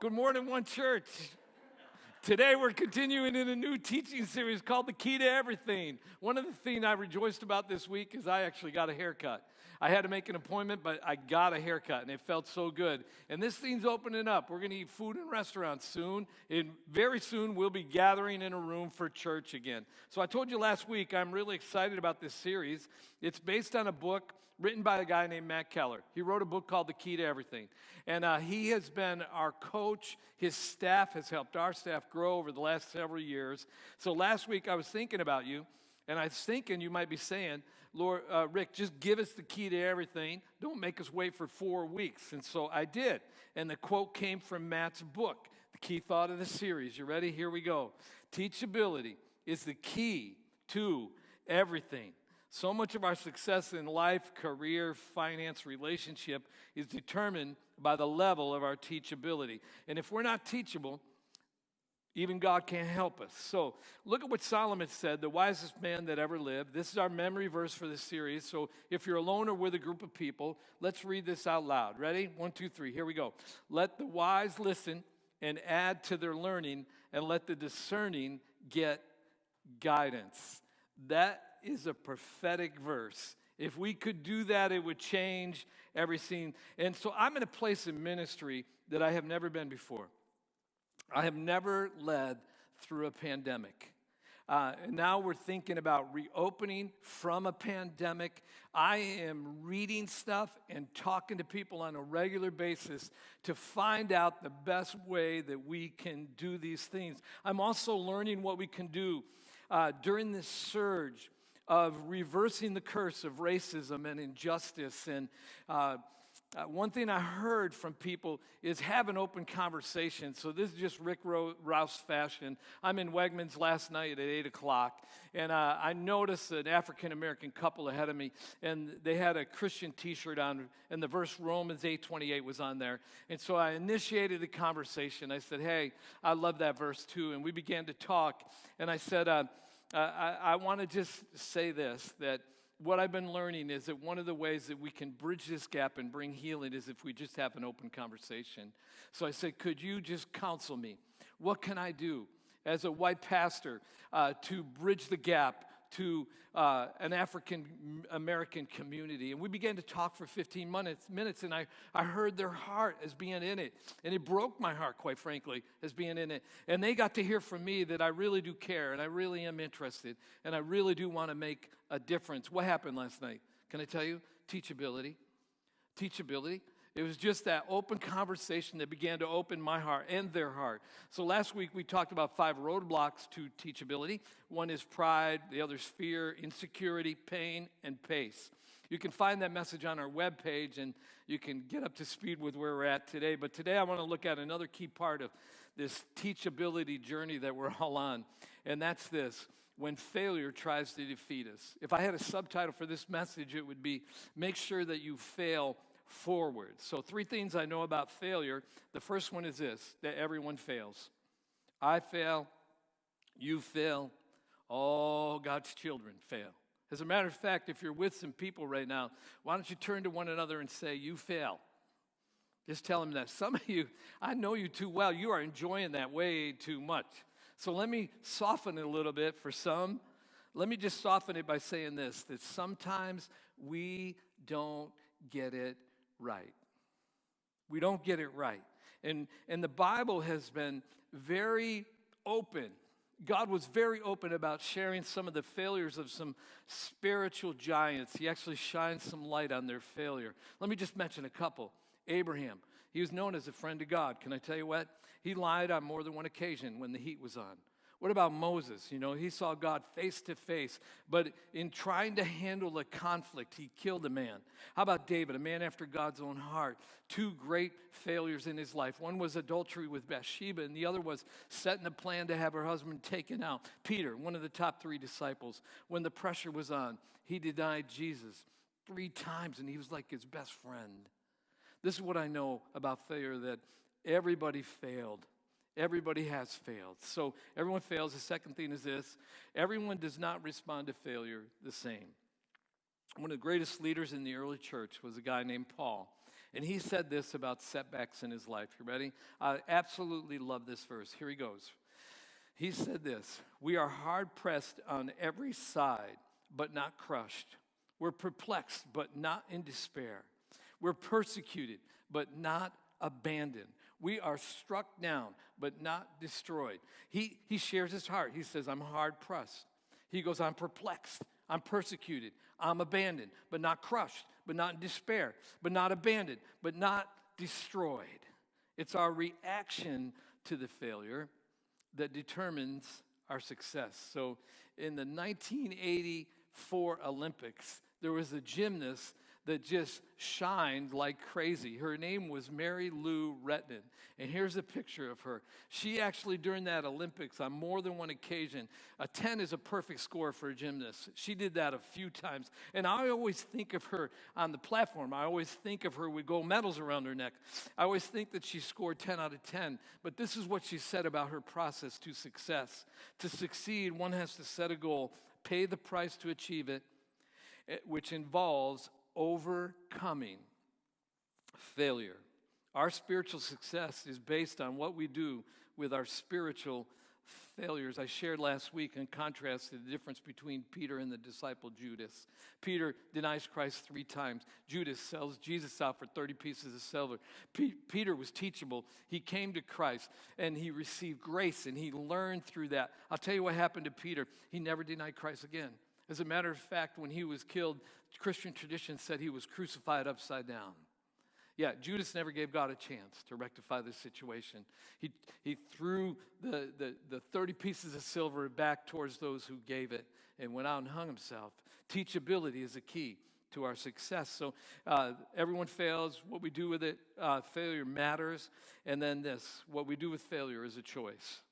Good morning, One Church. Today we're continuing in a new teaching series called The Key to Everything. One of the things I rejoiced about this week is I actually got a haircut. I had to make an appointment, but I got a haircut, and it felt so good. And this thing's opening up. We're going to eat food in restaurants soon, and very soon we'll be gathering in a room for church again. So I told you last week I'm really excited about this series. It's based on a book written by a guy named Matt Keller. He wrote a book called The Key to Everything. And he has been our coach. His staff has helped our staff grow over the last several years. So last week I was thinking about you, and I was thinking you might be saying, Lord, Rick, just give us the key to everything. Don't make us wait for 4 weeks. And so I did. And the quote came from Matt's book, the key thought of the series. You ready? Here we go. Teachability is the key to everything. So much of our success in life, career, finance, relationship is determined by the level of our teachability. And if we're not teachable, even God can't help us. So look at what Solomon said, the wisest man that ever lived. This is our memory verse for this series. So if you're alone or with a group of people, let's read this out loud. Ready? 1, 2, 3. Here we go. Let the wise listen and add to their learning, and let the discerning get guidance. That is a prophetic verse. If we could do that, it would change everything. And so I'm in a place in ministry that I have never been before. I have never led through a pandemic. And now we're thinking about reopening from a pandemic. I am reading stuff and talking to people on a regular basis to find out the best way that we can do these things. I'm also learning what we can do during this surge of reversing the curse of racism and injustice. And one thing I heard from people is have an open conversation. So this is just Rick Rouse fashion. I'm in Wegmans last night at 8 o'clock, and I noticed an African-American couple ahead of me, and they had a Christian t-shirt on, and the verse Romans 8:28 was on there. And so I initiated the conversation. I said, hey, I love that verse too. And we began to talk, and I said, I want to just say this, that what I've been learning is that one of the ways that we can bridge this gap and bring healing is if we just have an open conversation. So I said, could you just counsel me? What can I do as a white pastor to bridge the gap to an African-American community? And we began to talk for 15 minutes, and I heard their heart as being in it. And it broke my heart, quite frankly, as being in it. And they got to hear from me that I really do care, and I really am interested, and I really do want to make a difference. What happened last night? Can I tell you? Teachability. Teachability. It was just that open conversation that began to open my heart and their heart. So last week we talked about 5 roadblocks to teachability. One is pride, the other is fear, insecurity, pain, and pace. You can find that message on our webpage, and you can get up to speed with where we're at today. But today I want to look at another key part of this teachability journey that we're all on, and that's this: when failure tries to defeat us. If I had a subtitle for this message, it would be, make sure that you fail forward. So 3 things I know about failure. The first one is this, that everyone fails. I fail, you fail, all God's children fail. As a matter of fact, if you're with some people right now, why don't you turn to one another and say, you fail. Just tell them that. Some of you, I know you too well, you are enjoying that way too much. So let me soften it a little bit for some. Let me just soften it by saying this, that sometimes we don't get it right. We don't get it right. And the Bible has been very open. God was very open about sharing some of the failures of some spiritual giants. He actually shined some light on their failure. Let me just mention a couple. Abraham, he was known as a friend of God. Can I tell you what? He lied on more than one occasion when the heat was on. What about Moses? You know, he saw God face to face, but in trying to handle a conflict, he killed a man. How about David, a man after God's own heart? 2 great failures in his life. One was adultery with Bathsheba, and the other was setting a plan to have her husband taken out. Peter, one of the top 3 disciples, when the pressure was on, he denied Jesus 3 times, and he was like his best friend. This is what I know about failure, that everybody failed. Everybody has failed. So everyone fails. The second thing is this: everyone does not respond to failure the same. One of the greatest leaders in the early church was a guy named Paul. And he said this about setbacks in his life. You ready? I absolutely love this verse. Here he goes. He said this, we are hard pressed on every side, but not crushed. We're perplexed, but not in despair. We're persecuted, but not abandoned. We are struck down, but not destroyed. He shares his heart. He says, I'm hard pressed. He goes, I'm perplexed. I'm persecuted. I'm abandoned, but not crushed, but not in despair, but not abandoned, but not destroyed. It's our reaction to the failure that determines our success. So in the 1984 Olympics, there was a gymnast that just shined like crazy. Her name was Mary Lou Retton. And here's a picture of her. She actually, during that Olympics, on more than one occasion, a 10 is a perfect score for a gymnast. She did that a few times. And I always think of her on the platform. I always think of her with gold medals around her neck. I always think that she scored 10 out of 10. But this is what she said about her process to success. To succeed, one has to set a goal, pay the price to achieve it, which involves overcoming failure. Our spiritual success is based on what we do with our spiritual failures. I shared last week and contrasted the difference between Peter and the disciple Judas. Peter denies Christ 3 times. Judas sells Jesus out for 30 pieces of silver. Peter was teachable. He came to Christ and he received grace and he learned through that. I'll tell you what happened to Peter. He never denied Christ again. As a matter of fact, when he was killed, Christian tradition said he was crucified upside down. Yeah, Judas never gave God a chance to rectify this situation. He threw the 30 pieces of silver back towards those who gave it and went out and hung himself. Teachability is a key to our success. So everyone fails. What we do with it, failure matters. And then this, what we do with failure is a choice.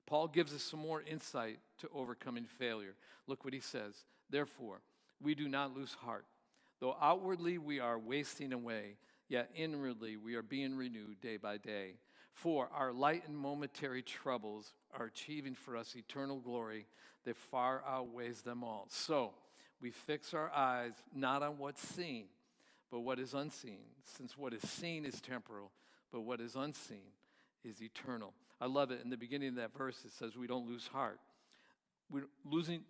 Paul gives us some more insight to overcoming failure. Look what he says. Therefore, we do not lose heart. Though outwardly we are wasting away, yet inwardly we are being renewed day by day. For our light and momentary troubles are achieving for us eternal glory that far outweighs them all. So we fix our eyes not on what's seen, but what is unseen, since what is seen is temporal, but what is unseen is eternal. I love it. In the beginning of that verse, it says we don't lose heart.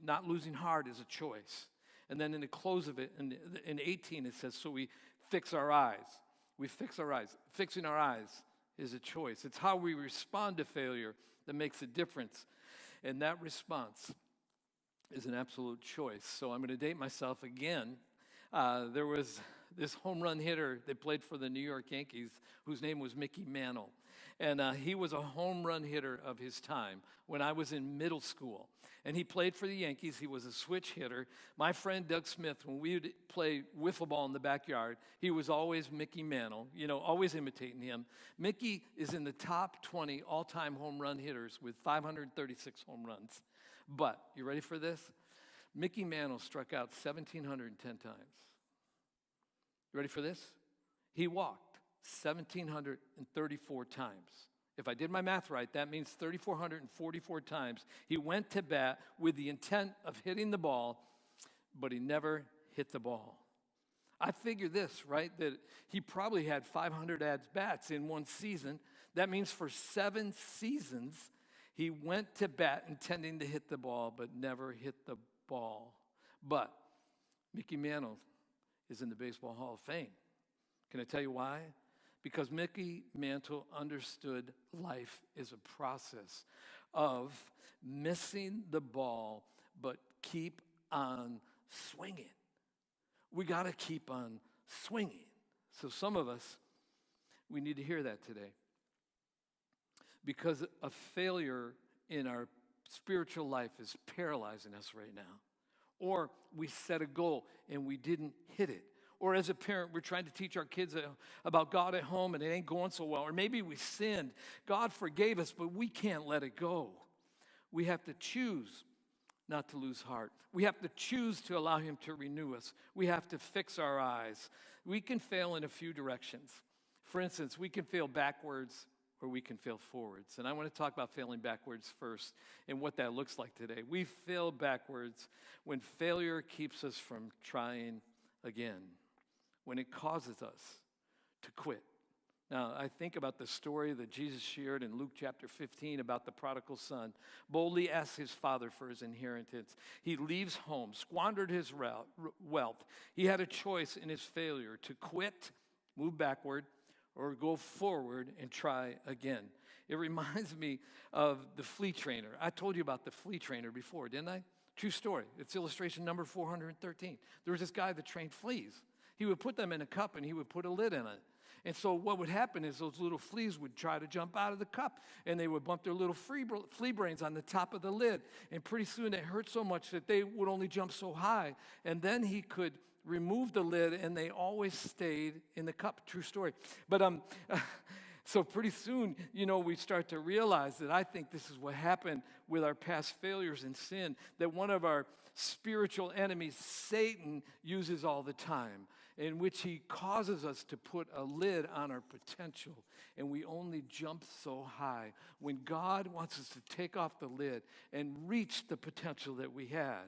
Not losing heart is a choice. And then in the close of it, in 18, it says, so we fix our eyes. We fix our eyes. Fixing our eyes is a choice. It's how we respond to failure that makes a difference. And that response is an absolute choice. So I'm going to date myself again. There was this home run hitter that played for the New York Yankees whose name was Mickey Mantle. And he was a home run hitter of his time when I was in middle school. And he played for the Yankees. He was a switch hitter. My friend Doug Smith, when we would play wiffle ball in the backyard, he was always Mickey Mantle, always imitating him. Mickey is in the top 20 all-time home run hitters with 536 home runs. But, you ready for this? Mickey Mantle struck out 1,710 times. You ready for this? He walked 1,734 times. If I did my math right, that means 3,444 times he went to bat with the intent of hitting the ball, but he never hit the ball. I figure this, right, that he probably had 500 at-bats in one season. That means for 7 seasons, he went to bat intending to hit the ball, but never hit the ball. But Mickey Mantle is in the Baseball Hall of Fame. Can I tell you why? Because Mickey Mantle understood life is a process of missing the ball, but keep on swinging. We got to keep on swinging. So some of us, we need to hear that today. Because a failure in our spiritual life is paralyzing us right now. Or we set a goal and we didn't hit it. Or as a parent, we're trying to teach our kids about God at home and it ain't going so well. Or maybe we sinned. God forgave us, but we can't let it go. We have to choose not to lose heart. We have to choose to allow Him to renew us. We have to fix our eyes. We can fail in a few directions. For instance, we can fail backwards or we can fail forwards. And I want to talk about failing backwards first and what that looks like today. We fail backwards when failure keeps us from trying again. When it causes us to quit. Now, I think about the story that Jesus shared in Luke chapter 15 about the prodigal son. Boldly asks his father for his inheritance. He leaves home, squandered his wealth. He had a choice in his failure to quit, move backward, or go forward and try again. It reminds me of the flea trainer. I told you about the flea trainer before, didn't I? True story. It's illustration number 413. There was this guy that trained fleas. He would put them in a cup and he would put a lid in it. And so what would happen is those little fleas would try to jump out of the cup, and they would bump their little flea brains on the top of the lid. And pretty soon it hurt so much that they would only jump so high. And then he could remove the lid, and they always stayed in the cup. True story. But so pretty soon, we start to realize that I think this is what happened with our past failures and sin, that one of our spiritual enemies, Satan, uses all the time, in which he causes us to put a lid on our potential, and we only jump so high when God wants us to take off the lid and reach the potential that we had.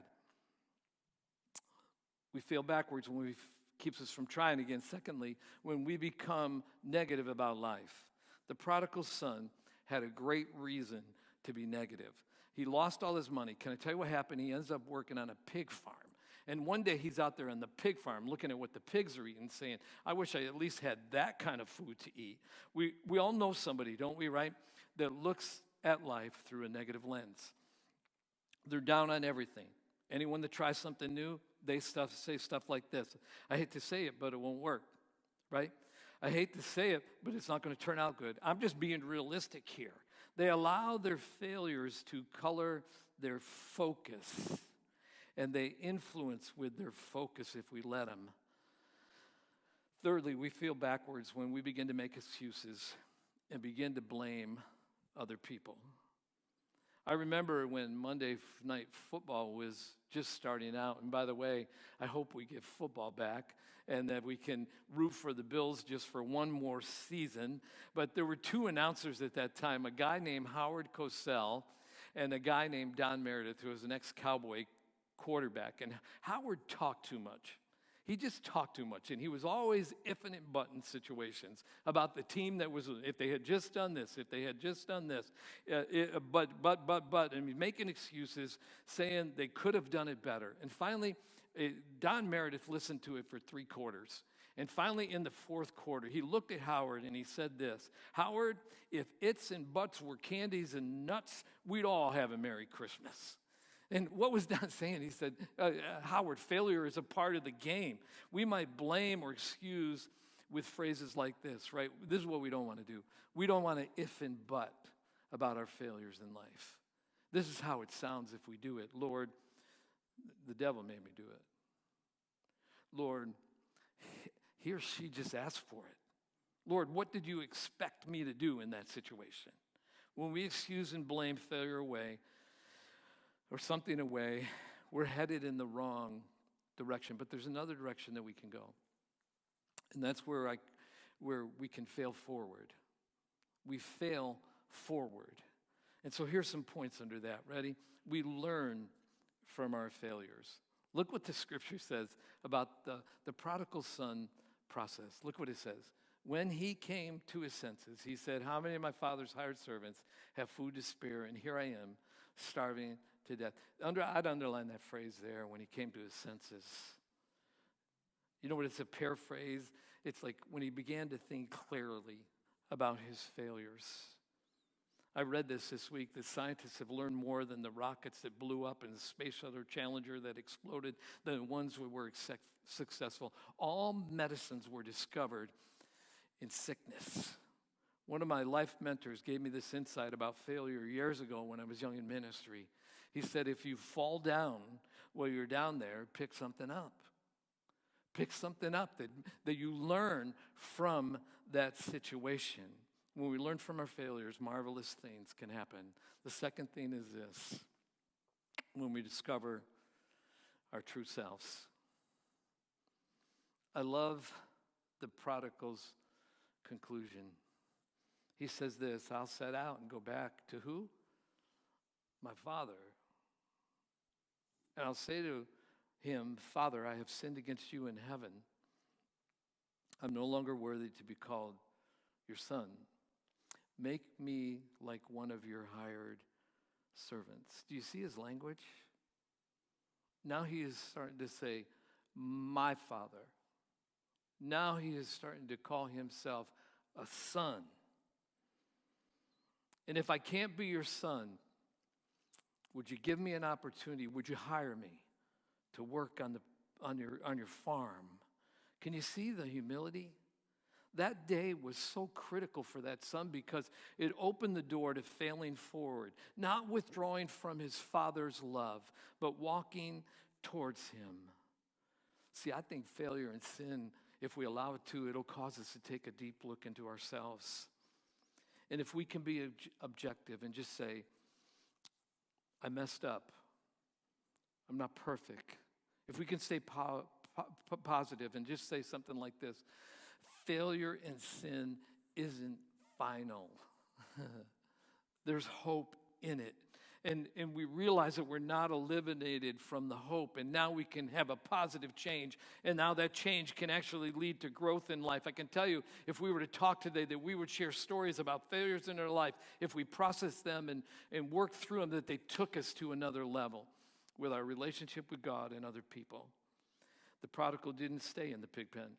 We fail backwards when we keeps us from trying again. Secondly, when we become negative about life. The prodigal son had a great reason to be negative. He lost all his money. Can I tell you what happened? He ends up working on a pig farm. And one day he's out there on the pig farm looking at what the pigs are eating, saying, I wish I at least had that kind of food to eat. We all know somebody, don't we, right, that looks at life through a negative lens. They're down on everything. Anyone that tries something new, they say stuff like this. I hate to say it, but it won't work, right? I hate to say it, but it's not going to turn out good. I'm just being realistic here. They allow their failures to color their focus, and they influence with their focus if we let them. Thirdly, we feel backwards when we begin to make excuses and begin to blame other people. I remember when Monday night football was just starting out. And by the way, I hope we get football back and that we can root for the Bills just for one more season. But there were two announcers at that time, a guy named Howard Cosell and a guy named Don Meredith, who was an ex-Cowboy quarterback. And Howard talked too much. He just talked too much, and he was always ifing and butting situations about the team that was, if they had just done this, if they had just done this, and he's making excuses, saying they could have done it better. And finally, Don Meredith listened to it for 3 quarters. And finally, in the 4th quarter, he looked at Howard and he said this, Howard, if its and buts were candies and nuts, we'd all have a Merry Christmas. And what was Don saying? He said, Howard, failure is a part of the game. We might blame or excuse with phrases like this, right? This is what we don't want to do. We don't want to if and but about our failures in life. This is how it sounds if we do it. Lord, the devil made me do it. Lord, he or she just asked for it. Lord, what did you expect me to do in that situation? When we excuse and blame failure away, or something away, we're headed in the wrong direction. But there's another direction that we can go. And that's where we can fail forward. We fail forward. And so here's some points under that. Ready? We learn from our failures. Look what the scripture says about the prodigal son process. Look what it says. When he came to his senses, he said, how many of my father's hired servants have food to spare? And here I am, starving to death. I'd underline that phrase there, when he came to his senses. You know what it's a paraphrase? It's like when he began to think clearly about his failures. I read this week that scientists have learned more than the rockets that blew up and the Space Shuttle Challenger that exploded, the ones that were successful. All medicines were discovered in sickness. One of my life mentors gave me this insight about failure years ago when I was young in ministry. He said, if you fall down while you're down there, pick something up. Pick something up that you learn from that situation. When we learn from our failures, marvelous things can happen. The second thing is this, when we discover our true selves. I love the prodigal's conclusion. He says this, I'll set out and go back to who? My father. And I'll say to him, Father, I have sinned against you in heaven. I'm no longer worthy to be called your son. Make me like one of your hired servants. Do you see his language? Now he is starting to say, my father. Now he is starting to call himself a son. And if I can't be your son, would you give me an opportunity? Would you hire me to work on your farm? Can you see the humility? That day was so critical for that son because it opened the door to failing forward, not withdrawing from his father's love, but walking towards him. See, I think failure and sin, if we allow it to, it'll cause us to take a deep look into ourselves. And if we can be objective and just say, I messed up. I'm not perfect. If we can stay positive and just say something like this, failure and sin isn't final. There's hope in it. And we realize that we're not eliminated from the hope. And now we can have a positive change. And now that change can actually lead to growth in life. I can tell you, if we were to talk today, that we would share stories about failures in our life. If we process them and work through them, that they took us to another level with our relationship with God and other people. The prodigal didn't stay in the pig pen.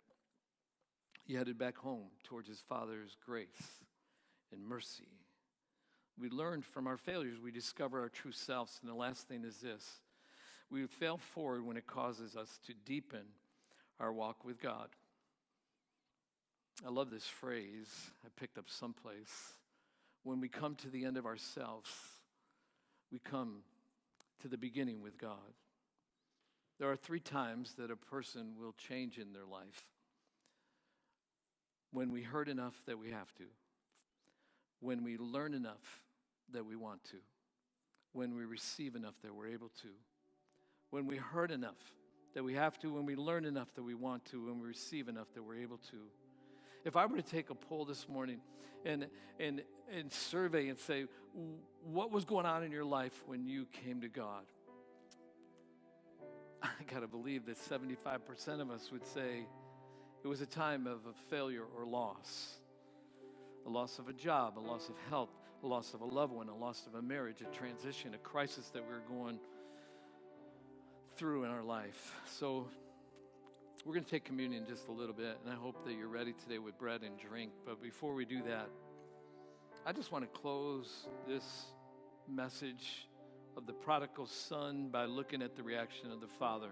He headed back home towards his father's grace and mercy. We learned from our failures. We discover our true selves. And the last thing is this. We fail forward when it causes us to deepen our walk with God. I love this phrase I picked up someplace. When we come to the end of ourselves, we come to the beginning with God. There are 3 times that a person will change in their life. When we hurt enough that we have to. When we learn enough that we want to. When we receive enough that we're able to. When we hurt enough that we have to. When we learn enough that we want to. When we receive enough that we're able to. If I were to take a poll this morning and survey and say, what was going on in your life when you came to God? I got to believe that 75% of us would say it was a time of a failure or loss. A loss of a job, a loss of health, a loss of a loved one, a loss of a marriage, a transition, a crisis that we're going through in our life. So we're going to take communion in just a little bit, and I hope that you're ready today with bread and drink. But before we do that, I just want to close this message of the prodigal son by looking at the reaction of the father.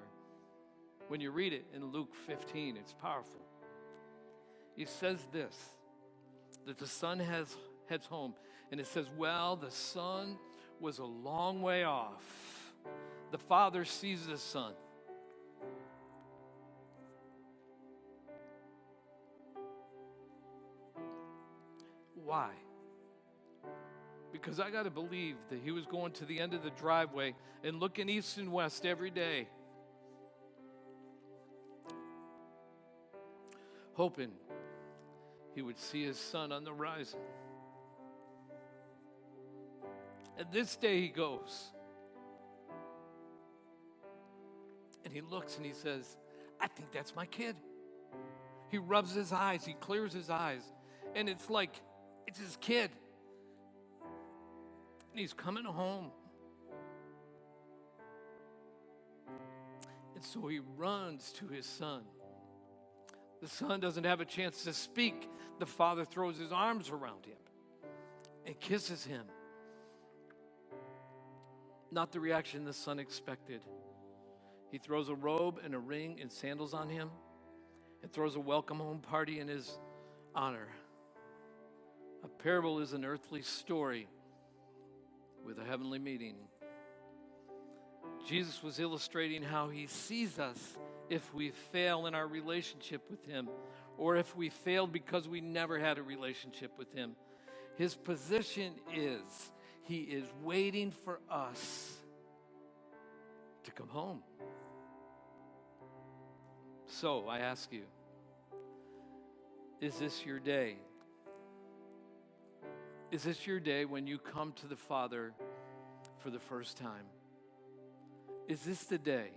When you read it in Luke 15, it's powerful. He says this, that the son heads home, and it says, well, the son was a long way off. The father sees the son. Why? Because I got to believe that he was going to the end of the driveway and looking east and west every day, hoping he would see his son on the horizon. And this day he goes. And he looks and he says, I think that's my kid. He rubs his eyes, he clears his eyes, and it's like, it's his kid. And he's coming home. And so he runs to his son. The son doesn't have a chance to speak. The father throws his arms around him and kisses him. Not the reaction the son expected. He throws a robe and a ring and sandals on him and throws a welcome home party in his honor. A parable is an earthly story with a heavenly meaning. Jesus was illustrating how he sees us if we fail in our relationship with him, or if we failed because we never had a relationship with him. His position is, he is waiting for us to come home. So I ask you, is this your day? Is this your day when you come to the Father for the first time? Is this the day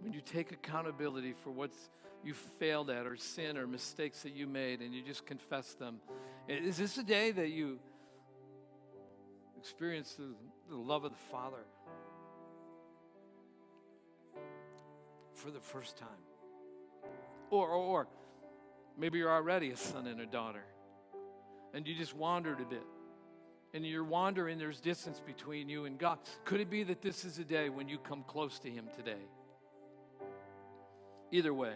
when you take accountability for what's you failed at, or sin or mistakes that you made, and you just confess them. Is this a day that you experience the love of the Father for the first time? Or maybe you're already a son and a daughter, and you just wandered a bit. And you're wandering, there's distance between you and God. Could it be that this is a day when you come close to Him today? Either way,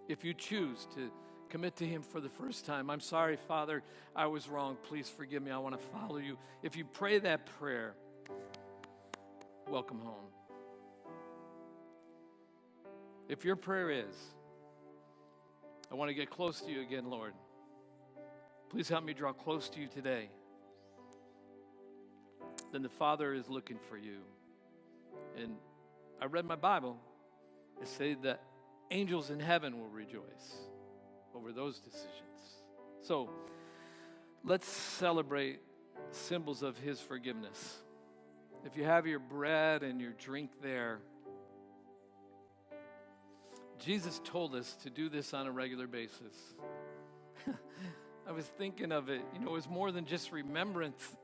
if you choose to commit to Him for the first time, I'm sorry, Father, I was wrong. Please forgive me. I want to follow you. If you pray that prayer, welcome home. If your prayer is, I want to get close to you again, Lord, please help me draw close to you today, then the Father is looking for you. And I read my Bible. It says that angels in heaven will rejoice over those decisions. So let's celebrate symbols of His forgiveness. If you have your bread and your drink there, Jesus told us to do this on a regular basis. I was thinking of it. You know, it was more than just remembrance.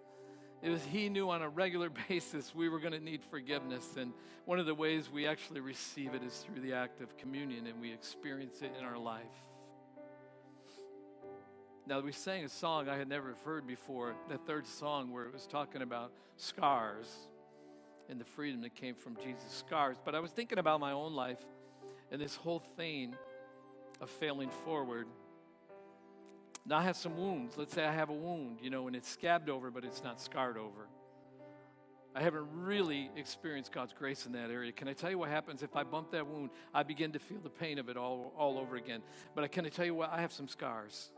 It was He knew on a regular basis we were going to need forgiveness. And one of the ways we actually receive it is through the act of communion, and we experience it in our life. Now, we sang a song I had never heard before, that third song where it was talking about scars and the freedom that came from Jesus' scars. But I was thinking about my own life and this whole thing of failing forward. Now I have some wounds. Let's say I have a wound, you know, and it's scabbed over, but it's not scarred over. I haven't really experienced God's grace in that area. Can I tell you what happens if I bump that wound? I begin to feel the pain of it all over again. But can I tell you what? I have some scars.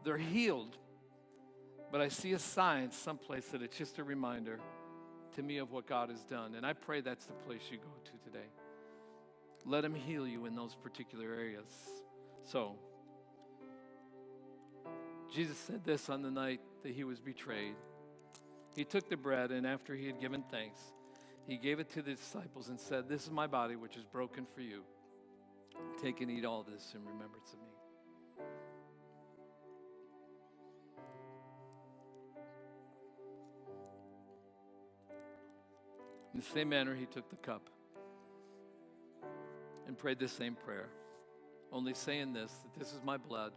They're healed, but I see a sign someplace that it's just a reminder to me of what God has done. And I pray that's the place you go to today. Let Him heal you in those particular areas. So, Jesus said this on the night that He was betrayed. He took the bread, and after He had given thanks, He gave it to the disciples and said, "This is my body, which is broken for you. Take and eat all this in remembrance of me." In the same manner, He took the cup and prayed the same prayer, only saying this, that this is my blood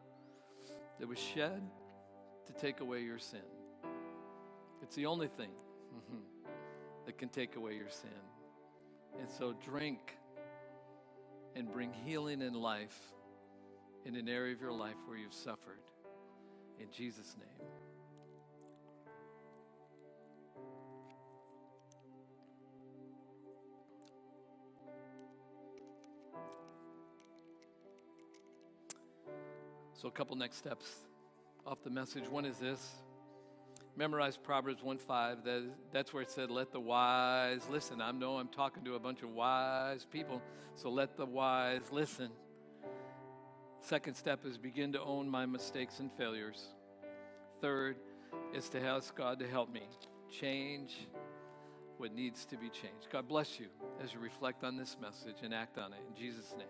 that was shed to take away your sin. It's the only thing that can take away your sin. And so drink and bring healing and life in an area of your life where you've suffered. In Jesus' name. So a couple next steps off the message. One is this. Memorize Proverbs 1:5. That's where it said, let the wise listen. I'm talking to a bunch of wise people, so let the wise listen. Second step is begin to own my mistakes and failures. Third is to ask God to help me change what needs to be changed. God bless you as you reflect on this message and act on it. In Jesus' name.